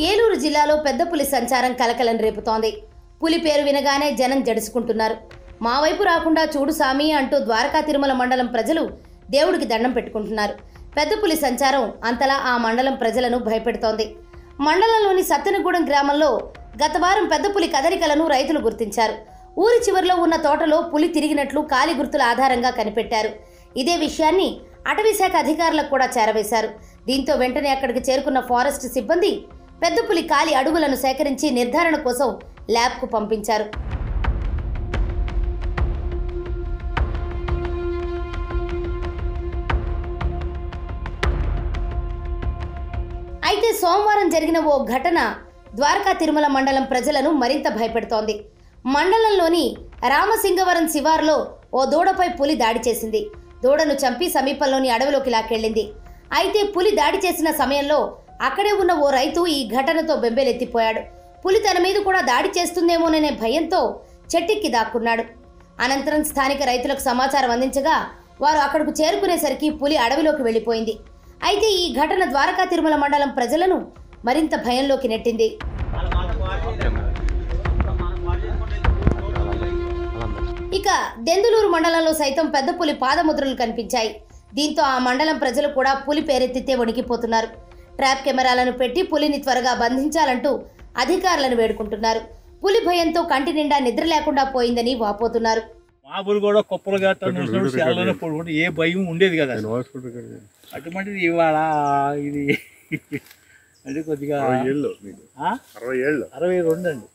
ఏలూరు జిల్లాలో పెద్ద పులి సంచారం కలకలం రేపుతోంది. పులి పేరు వినగానే జనం జడుసుకుంటున్నారు. మా వైపు రాకుండా చూడు సామి అంటూ ద్వారకా తిరుమల మండలం ప్రజలు దేవుడికి దండం పెట్టుకుంటున్నారు. పెద్ద పులి సంచారం అంతలా ఆ మండలం ప్రజలను భయపెడుతోంది. మండలంలోని సత్తెనగూడెం గ్రామంలో గత వారం పెద్ద పులి కదలికలను రైతులు గుర్తించారు. ఊరి చివరిలో ఉన్న తోటలో పులి తిరిగినట్లు కాలి గుర్తుల ఆధారంగా కనిపెట్టారు. ఇదే విషయాన్ని అటవీశాఖ అధికారులకు కూడా చేరవేశారు. దీంతో వెంటనే అక్కడికి చేరుకున్న ఫారెస్ట్ సిబ్బంది పెద్ద పులి కాలి అడుగులను సేకరించి నిర్ధారణ కోసం ల్యాబ్కు పంపించారు. అయితే సోమవారం జరిగిన ఓ ఘటన ద్వారకా తిరుమల మండలం ప్రజలను మరింత భయపెడుతోంది. మండలంలోని రామసింగవరం శివార్లో ఓ దూడపై పులి దాడి చేసింది. దూడను చంపి సమీపంలోని అడవిలోకి లాక్కెళ్లింది. అయితే పులి దాడి చేసిన సమయంలో అక్కడే ఉన్న ఓ రైతు ఈ ఘటనతో బెంబేలెత్తిపోయాడు. పులి తన మీద కూడా దాడి చేస్తుందేమోననే భయంతో చెట్టెక్కి దాక్కున్నాడు. అనంతరం స్థానిక రైతులకు సమాచారం అందించగా వారు అక్కడకు చేరుకునేసరికి పులి అడవిలోకి వెళ్లిపోయింది. అయితే ఈ ఘటన ద్వారకా తిరుమల మండలం ప్రజలను మరింత భయంలోకి నెట్టింది. ఇక దెందులూరు మండలంలో సైతం పెద్ద పులి పాదముద్రలు కనిపించాయి. దీంతో ఆ మండలం ప్రజలు కూడా పులి పేరెత్తితే వణికిపోతున్నారు. ట్రాప్ కెమెరాలను పెట్టి పులిని త్వరగా బంధించాలంటూ అధికారులను వేడుకుంటున్నారు. పులి భయంతో కంటి నిండా నిద్ర లేకుండా పోయిందని వాపోతున్నారు. మాబులు కూడా కుప్పలుగా పడుకుంటే ఏ భయం ఉండేది కదా. అటువంటిది ఇవాళ ఇది అంటే కొద్దిగా 62 అండి.